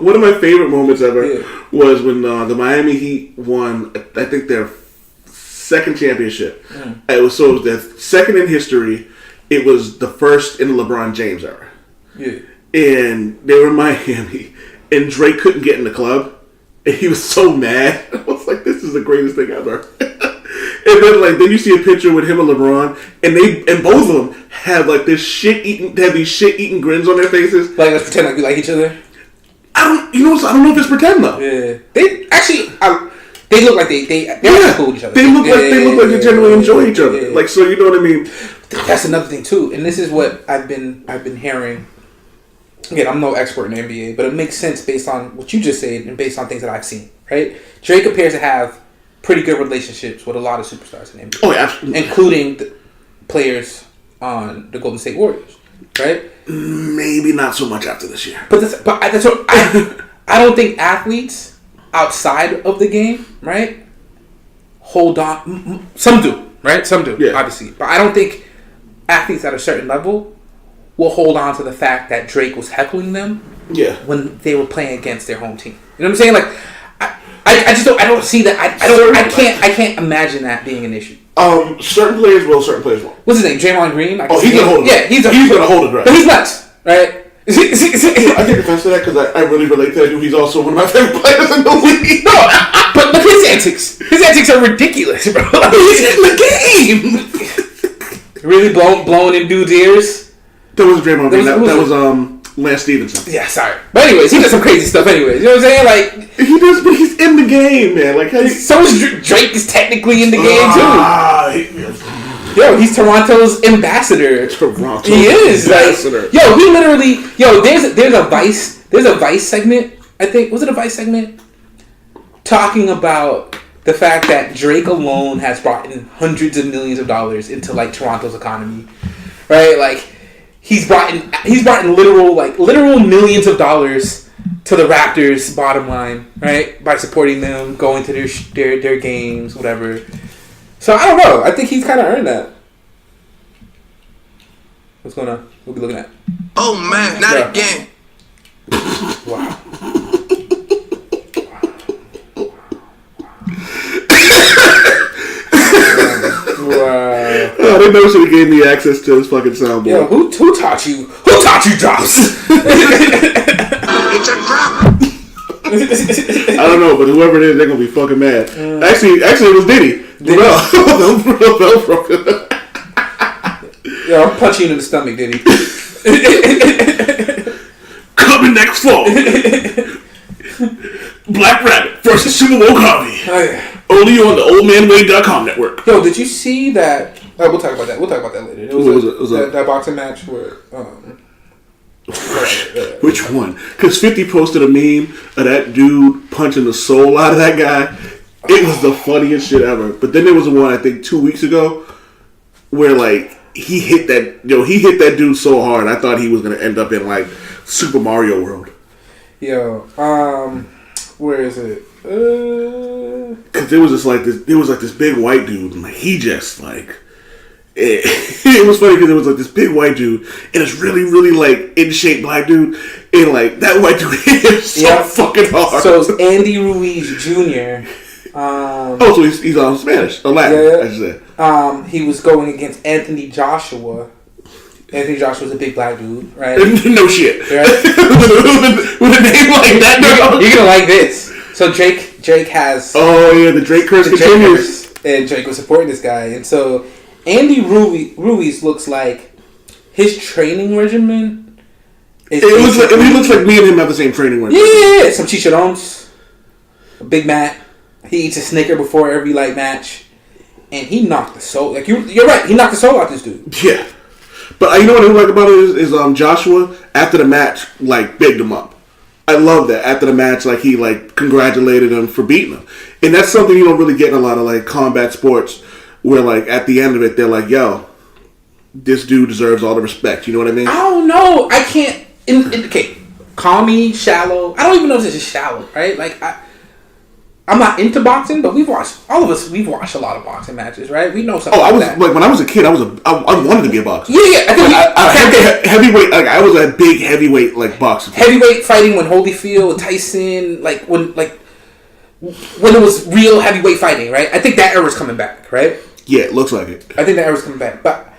one of my favorite moments ever was when the Miami Heat won, I think, their second championship. It was their second in history. It was the first in the LeBron James era. Yeah. And they were in Miami, and Drake couldn't get in the club, and he was so mad. I was like, this is the greatest thing ever. And then you see a picture with him and LeBron, and both of them have like these shit eating grins on their faces. Like, let's pretend like we like each other. I don't know if it's pretend though. Yeah, they actually they look like they're cool with each other. They look like they genuinely enjoy each other. Yeah. Like, so you know what I mean. That's another thing too, and this is what I've been hearing. Again, I'm no expert in the NBA, but it makes sense based on what you just said and based on things that I've seen. Right, Drake appears to have pretty good relationships with a lot of superstars in the NBA. Oh, yeah, absolutely. Including the players on the Golden State Warriors, right? Maybe not so much after this year. But that's what I don't think athletes outside of the game, right, hold on. Some do, right? Some do, obviously. But I don't think athletes at a certain level will hold on to the fact that Drake was heckling them when they were playing against their home team. You know what I'm saying? Like, I just don't. I don't see that. I can't imagine that being an issue. Certain players will. Certain players won't. What's his name? Draymond Green. He's gonna hold it. Yeah, he's gonna hold it. Right. But he's nuts, right? I take offense to that because I really relate to that dude. He's also one of my favorite players in the league. No, but his antics are ridiculous, bro. He's in the game. Really blowing in dudes' ears. That was Draymond Green. That was Lance Stevenson. Yeah, sorry. But anyways, he does some crazy stuff anyways. You know what I'm saying? Like, he does, but he's in the game, man. Like, so is Drake is technically in the game, too. Yo, he's Toronto's ambassador. He is. Ambassador. Like, yo, he literally... Yo, there's a Vice segment, I think. Was it a Vice segment? Talking about the fact that Drake alone has brought in hundreds of millions of dollars into, like, Toronto's economy. Right? Like, he's brought in literal millions of dollars to the Raptors' bottom line, right? By supporting them, going to their games, whatever. So I don't know. I think he's kind of earned that. What's going on? What are we looking at? Oh man, not again. Wow. Wow. Oh, they never should have gave me access to this fucking soundboard. Yo, who taught you? Who taught you drops? It's a trap. I don't know, but whoever it is, they're gonna be fucking mad. Actually, it was Diddy. Yo, I'm punching you in the stomach, Diddy. Coming next fall, Black Rabbit versus Supa Woke Javi. Only on the oldmanway.com network. Yo, did you see that? We'll talk about that. We'll talk about that later. It was that boxing match where. Which one? Because 50 posted a meme of that dude punching the soul out of that guy. It was the funniest shit ever. But then there was one, I think, 2 weeks ago where, like, he hit that dude so hard I thought he was going to end up in, like, Super Mario World. Yo, where is it? Because there was this big white dude, and like, he just, like... It was funny because it was like this big white dude and this really, really like in shape black dude, and like that white dude hit him so fucking hard. So it's Andy Ruiz Jr. So he's on Spanish or Latin, I should say. He was going against Anthony Joshua. Anthony Joshua's a big black dude, right? No shit. Right? with a name like that, you're gonna like this. So Drake has. Oh yeah, the Drake curse continues. And Drake was supporting this guy, and so. Andy Ruiz looks like his training regimen. He looks like me and him have the same training regimen. Yeah, some chicharrones, a Big Mac. He eats a Snicker before every like match, and he knocked the soul. Like you're right, he knocked the soul out this dude. Yeah, but you know what I like about it is Joshua after the match like bigged him up. I love that after the match, like he like congratulated him for beating him, and that's something you don't really get in a lot of like combat sports. Where, like, at the end of it, they're like, yo, this dude deserves all the respect. You know what I mean? I don't know. I can't... Okay, call me shallow. I don't even know if this is shallow, right? Like, I'm not into boxing, but we've watched a lot of boxing matches, right? We know something that. Like, when I was a kid, I wanted to be a boxer. Yeah. Heavyweight, like, I was a big heavyweight, like, boxer. Heavyweight fighting when Holyfield, Tyson, like, when it was real heavyweight fighting, right? I think that era's coming back, right? Yeah, it looks like it. I think that era's coming back. But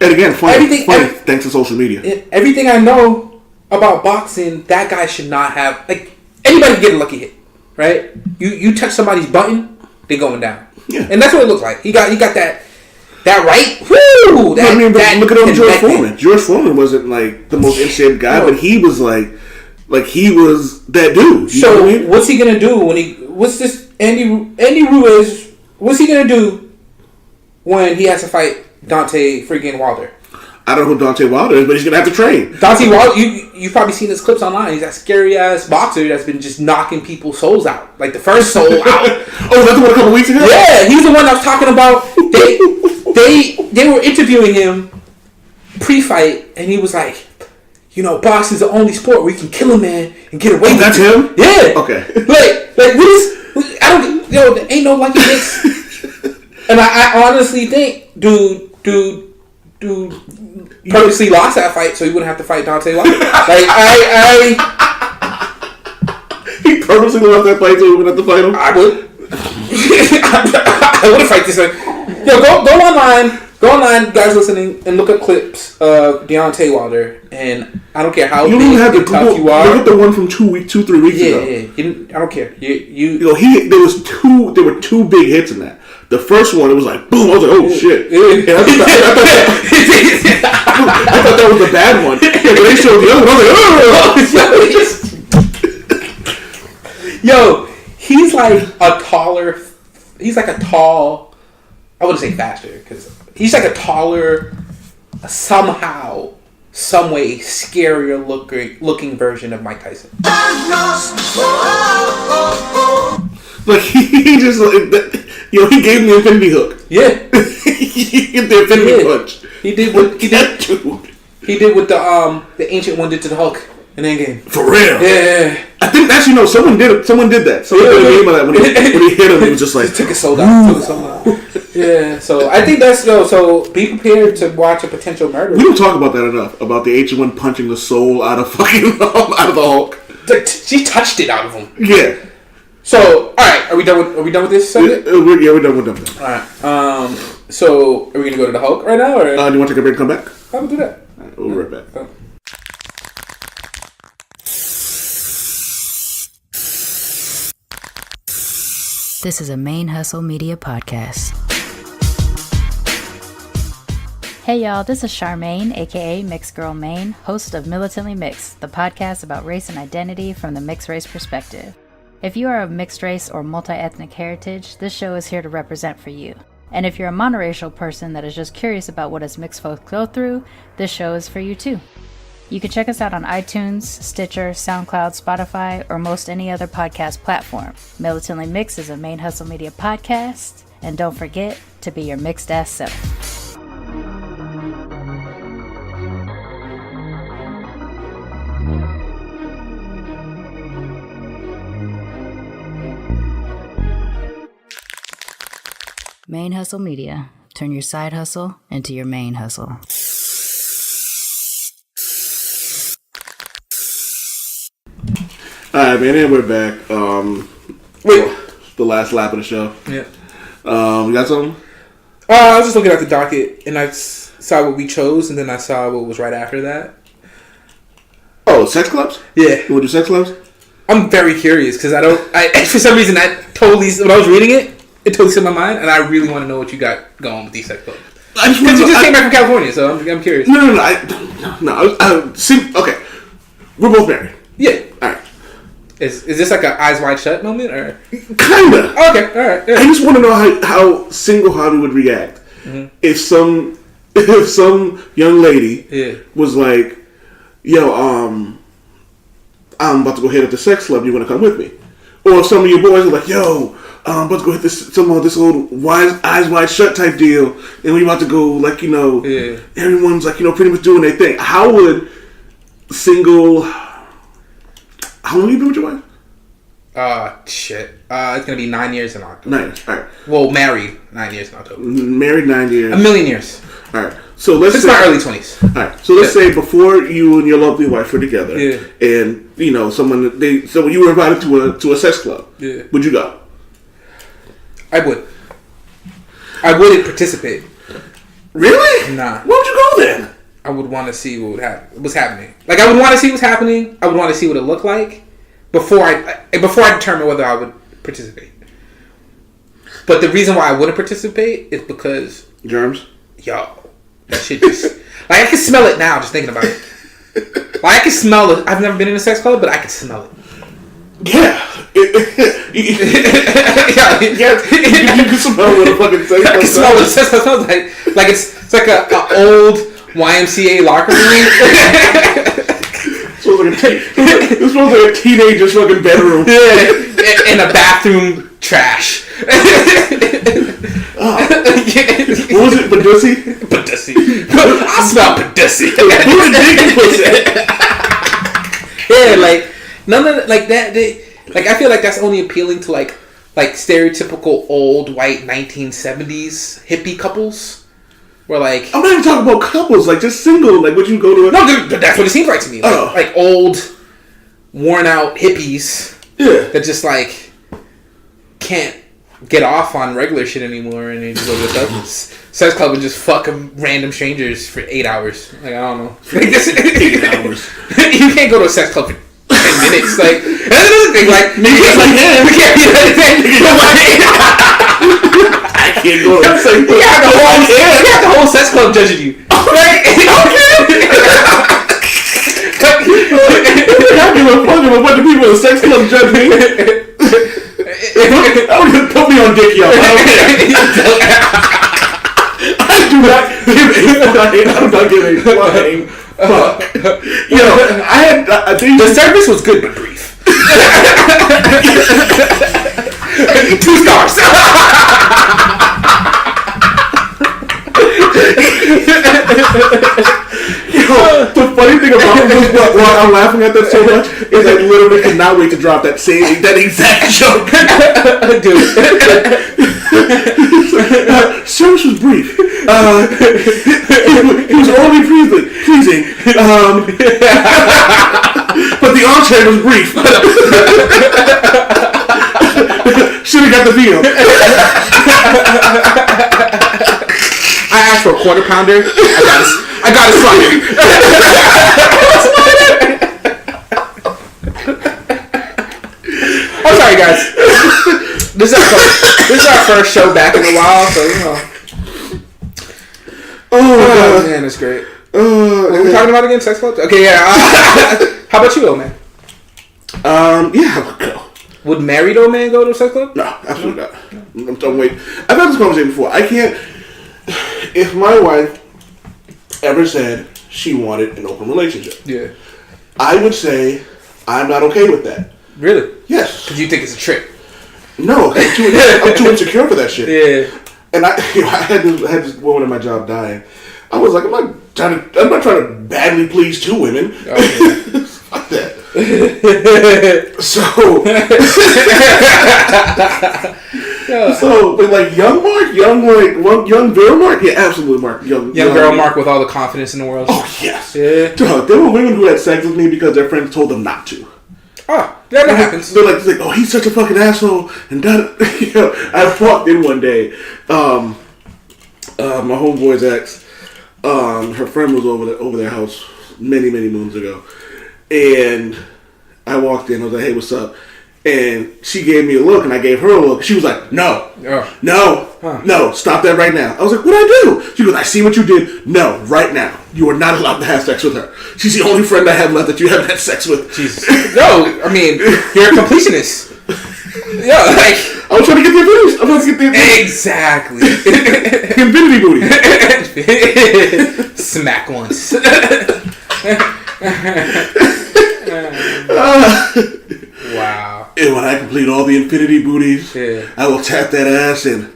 and again, funny, thanks to social media. Everything I know about boxing, that guy should not have... Like, anybody can get a lucky hit, right? You touch somebody's button, they're going down. Yeah. And that's what it looks like. He got that right... Woo! Look at George Foreman. George Foreman wasn't, like, the most in-shape guy, but he was, like he was that dude. You know what I mean? What's he going to do when he... What's this... Andy Ruiz... What's he going to do when he has to fight Deontay freaking Wilder? I don't know who Deontay Wilder is, but he's going to have to train. Deontay Wilder, you've probably seen his clips online. He's that scary-ass boxer that's been just knocking people's souls out. Like, the first soul out. Oh, that's the one a couple weeks ago? Yeah, he's the one I was talking about. They were interviewing him pre-fight, and he was like, you know, boxing's the only sport where you can kill a man and get away with it. That's him? Yeah. Okay. Like, what is... there ain't no lucky hits. And I honestly think, dude purposely lost that fight so he wouldn't have to fight Deontay Wilder. Like, He purposely lost that fight so he wouldn't have to fight him? I would. I would have fight this thing. Yo, go online, guys listening, and look up clips of Deontay Wilder. And I don't care how big and tough you are. Look at the one from 3 weeks ago. Yeah. I don't care. There were two big hits in that. The first one, it was like boom. I was like, oh shit. And I thought that was the bad one. And when they showed the other one, I was like, yo, he's like a taller. He's like a tall. I wouldn't say faster because he's like a taller, somehow, some way scarier looking version of Mike Tyson. Like he just, he gave me the infinity hook. Yeah, he did the infinity punch. He did what the ancient one did to the Hulk in Endgame. For real? Yeah. I think actually no, someone did it. Someone did that. Someone did a game of that when he hit him. He was just like took his soul out. Yeah. So I think that's so be prepared to watch a potential murder. We don't talk about that enough. About the ancient one punching the soul out of fucking out of the Hulk. She touched it out of him. Yeah. So, all right, are we done with this segment? We're done with them. All right. So, are we gonna go to the Hulk right now, or do you want to take a break and come back? How about do that? All right, we'll be right back. This is a Main Hustle Media podcast. Hey y'all, this is Charmaine, aka Mixed Girl Maine, host of Militantly Mixed, the podcast about race and identity from the mixed race perspective. If you are of mixed race or multi-ethnic heritage, this show is here to represent for you. And if you're a monoracial person that is just curious about what us mixed folks go through, this show is for you too. You can check us out on iTunes, Stitcher, SoundCloud, Spotify, or most any other podcast platform. Militantly Mixed is a Main Hustle Media podcast, and don't forget to be your mixed ass self. Main Hustle Media. Turn your side hustle into your main hustle. Alright, man, and we're back. Wait. The last lap of the show. Yeah. You got something? I was just looking at the docket, and I saw what we chose, and then I saw what was right after that. Oh, sex clubs? Yeah. You want to do sex clubs? I'm very curious, because for some reason, when I was reading it, it totally slipped my mind, and I really want to know what you got going with these sex clubs. Because you just came back from California, so I'm curious. No. Okay. We're both married. Yeah. All right. Is this like an eyes wide shut moment, or kinda? Okay, all right. Yeah. I just want to know how single Javi would react if some young lady was like, "Yo, I'm about to go hit at the sex club. You want to come with me?" Or if some of your boys are like, "Yo, I'm about to go hit this old eyes wide shut type deal, and we about to go everyone's like pretty much doing their thing." How would single? How long have you been with your wife? Shit. It's gonna be 9 years in October. 9 years. All right. Well, married 9 years in October. Married 9 years. A million years. All right. So let's say my early 20s. All right. So let's say before you and your lovely wife were together, and someone you were invited to a sex club. Yeah. Would you go? I would. I wouldn't participate. Really? Nah. Why would you go then? I would want to see what's happening. Like, I would want to see what's happening. I would want to see what it looked like before I determine whether I would participate. But the reason why I wouldn't participate is because germs. Yo, that shit just like I can smell it now just thinking about it. Like I can smell it. I've never been in a sex club, but I can smell it. Yeah. You can smell what a fucking sex club. I can smell what a sex club smells like. Like it's like a old YMCA locker room. It smells like a teenager's fucking bedroom. Yeah, in a bathroom trash. What was it? Badussi? Badussi. I smell Badussi. Yeah, like none of like that. Like I feel like that's only appealing to like stereotypical old white 1970s hippie couples. Where like I'm not even talking about couples, like just single, like would you go to? No, that's what it seems like to me. Like old, worn out hippies. Yeah. That just like can't get off on regular shit anymore, and they just go to the sex club and just fuck random strangers for 8 hours. Like I don't know. Like, 8 hours. You can't go to a sex club for 10 minutes. Like that's another thing. Like niggas like him. We can't be that thing. I can't go. I'm saying, you got the whole sex club judging you. Right? I give a fuck if a bunch of people in the sex club judge me. I would just put me on dick, yo. I do not give a flying fuck. Yo, I think the service was good but brief. 2 stars. The funny thing about it was, why I'm laughing at that so much is I literally cannot wait to drop that exact joke. Dude. Service was brief. He was only pleasing. But the entree was brief. Should have got the meal. I asked for a quarter pounder. I got a sliding. I'm sorry, guys. This is our first show back in a while, so you know. Oh man, that's great. What are we talking about again? Sex clubs? Okay, yeah. How about you, old man? Yeah, I would go. Would married old man go to a sex club? No, absolutely not. I'm waiting. I've had this conversation before. I can't. If my wife ever said she wanted an open relationship, yeah, I would say I'm not okay with that. Really? Yes. Because you think it's a trick? No, I'm too insecure for that shit. Yeah. And I had this woman at my job dying. I was like, I'm not trying to badly please 2 women. Okay. Fuck that. But like young girl Mark, yeah, absolutely Mark, young girl Mark with all the confidence in the world. Oh yes, yeah. Dog, there were women who had sex with me because their friends told them not to. Oh, that happens. They're like, oh, he's such a fucking asshole, and I walked in one day, my homeboy's ex, her friend was over their house many moons ago, and I walked in. I was like, hey, what's up? And she gave me a look, and I gave her a look. She was like, no, stop that right now. I was like, what'd I do? She goes, I see what you did. No, right now. You are not allowed to have sex with her. She's the only friend I have left that you haven't had sex with. Jesus. No, I mean, you're a completionist. Yeah, like... I was trying to get the infinity. I was trying to get the Exactly. infinity booty. Smack once. Wow. And when I complete all the infinity booties, I will tap that ass and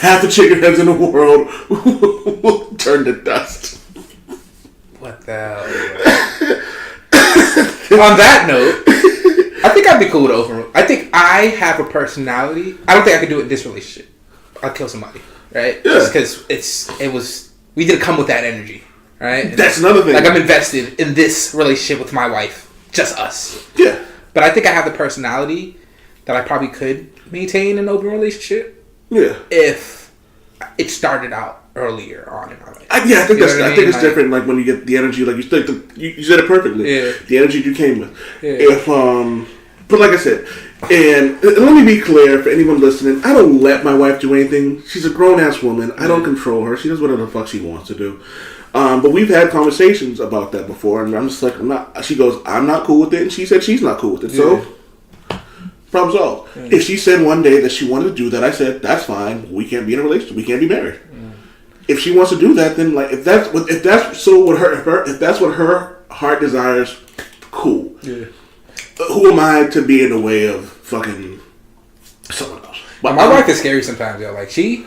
half the chicken heads in the world will turn to dust. What the hell? On that note, I think I'd be cool with open. I think I have a personality. I don't think I could do it in this relationship. I'll kill somebody, right? Yeah. Just because we didn't come with that energy, right? That's another thing. Like I'm invested in this relationship with my wife. Just us. Yeah. But I think I have the personality that I probably could maintain an open relationship. Yeah. If it started out earlier on in our life. I think it's different. Like when you get the energy, like you said it perfectly. Yeah. The energy you came with. Yeah. But like I said, and let me be clear for anyone listening, I don't let my wife do anything. She's a grown ass woman. I don't control her. She does whatever the fuck she wants to do. But we've had conversations about that before, and I'm just like, I'm not. She goes, I'm not cool with it, and she said she's not cool with it. So, problem solved. Yeah. If she said one day that she wanted to do that, I said that's fine. We can't be in a relationship. We can't be married. Yeah. If she wants to do that, then like if that's what her heart desires, cool. Yeah. Who am I to be in the way of fucking someone else? But my wife is scary sometimes, yo. Like she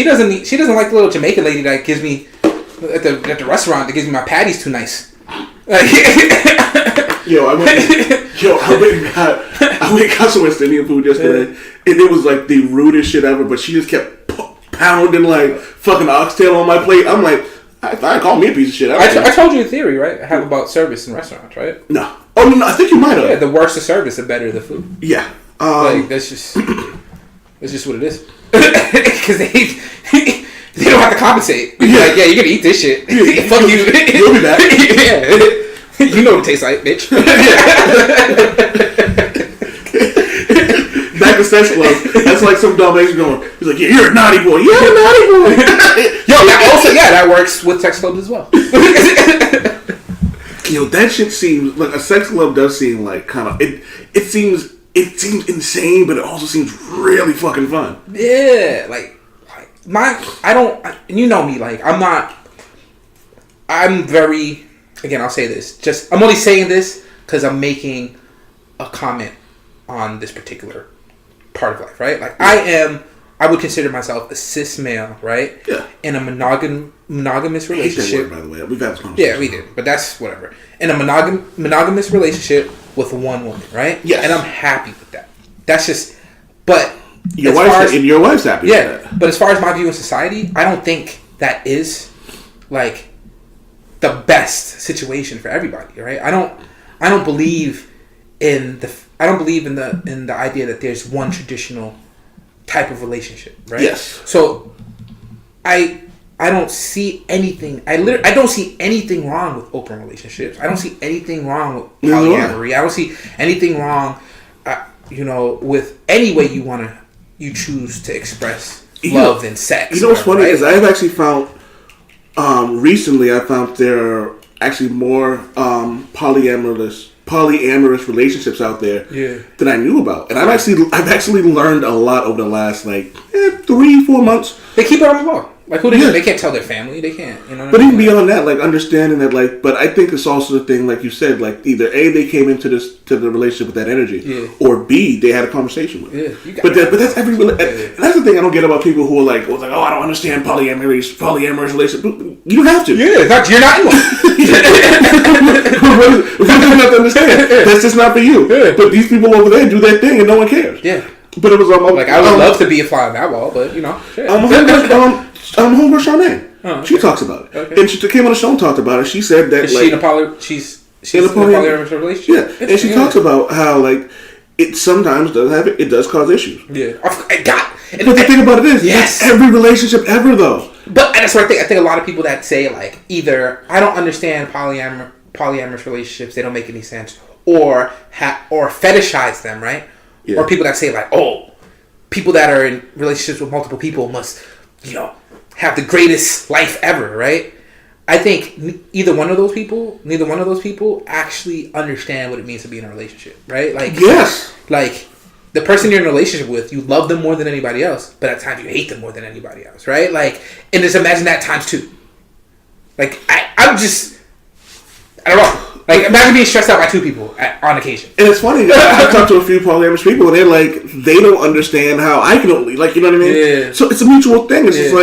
doesn't like the little Jamaican lady that gives me at the restaurant that gives me my patties too nice. I went and got some West Indian food yesterday, and it was like the rudest shit ever. But she just kept pounding like fucking oxtail on my plate. I'm like, I call me a piece of shit. I told you a theory, right? I have about service in restaurants, right? No. Oh no, I think you might have. Yeah, the worse the service, the better the food. Yeah. That's just what it is. Because they don't have to compensate. Yeah. Like, yeah, you're gonna eat this shit. Yeah. Fuck you. You'll be back. Yeah. You know what it tastes like, bitch. Back the sex club. That's like some dumb Asian going. He's like, yeah, you're a naughty boy. You're a naughty boy. That works with sex clubs as well. That shit seems like a sex club does seem like kind of it seems insane, but it also seems really fucking fun. Yeah, you know me, like I'm very, again, I'll say this, I'm only saying this because I'm making a comment on this particular part of life, right? Like I would consider myself a cis male, right? Yeah. In a monogamous relationship. Word, by the way, we've had this conversation. Yeah, we did, but that's whatever. In a monogamous relationship with one woman, right? Yes. And I'm happy with that. That's just, but your wife's happy. Yeah, with that. but as far as my view in society, I don't think that is like the best situation for everybody, right? I don't believe in the idea that there's one traditional type of relationship, right? Yes. So I don't see anything. I don't see anything wrong with open relationships. I don't see anything wrong with polyamory. I don't see anything wrong, with any way you choose to express love and sex. You know what's funny is I've actually found recently I found there are actually more polyamorous relationships out there than I knew about, and I've actually learned a lot over the last 3-4 months. They keep it on the wall. Like they can't tell their family. They can't. But even beyond that, understanding that, but I think it's also the thing, like you said, either A, they came into the relationship with that energy, or B, they had a conversation with it. Yeah, but that's every and that's the thing I don't get about people who are like, oh, I don't understand polyamorous relationship. You have to. Yeah, you're not in one. What is not to understand? That's just not for you. Yeah. But these people over there do their thing and no one cares. Yeah. But it was I would love to be a fly on that wall, but shit. Homegirl Charmaine. Oh, okay. She talks about it, okay. and she came on the show and talked about it. She said that she's in a polyamorous relationship. Yeah, and she talks about how it sometimes it does cause issues. Yeah, but the thing about it is, that's every relationship ever though. But that's what I think. I think a lot of people that say either I don't understand polyamorous relationships, they don't make any sense, or fetishize them, right? Yeah. Or people that say people that are in relationships with multiple people must, have the greatest life ever, right? I think neither one of those people actually understand what it means to be in a relationship, right? Yes. The person you're in a relationship with, you love them more than anybody else, but at times you hate them more than anybody else, right? And just imagine that times two. I don't know. Imagine being stressed out by two people on occasion. And it's funny, I've talked to a few polyamorous people, and they're they don't understand how I can only, you know what I mean? Yeah. So it's a mutual thing. It's just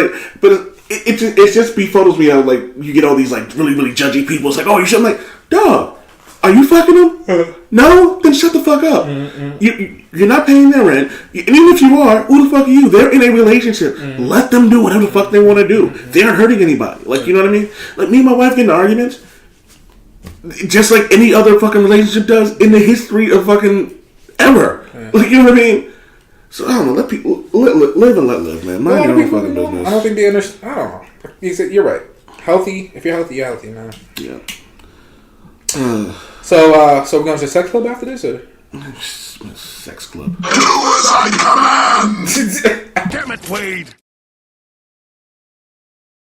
but it just befuddles me how, you get all these, really, really judgy people. It's oh, you should, dog, are you fucking them? No? Then shut the fuck up. Mm-hmm. You're not paying their rent. And even if you are, who the fuck are you? They're in a relationship. Mm-hmm. Let them do whatever the fuck they want to do. Mm-hmm. They aren't hurting anybody. You know what I mean? Me and my wife get in arguments. Just like any other fucking relationship does in the history of fucking ever. Yeah. You know what I mean? So I don't know. Let people live and let live, man. Mind your own fucking business. I don't think they understand. I don't know. You're right. Healthy. If you're healthy, you're healthy, man. Yeah. So we're going to the sex club after this, or? Sex club. Do as I command. Damn it, Wade.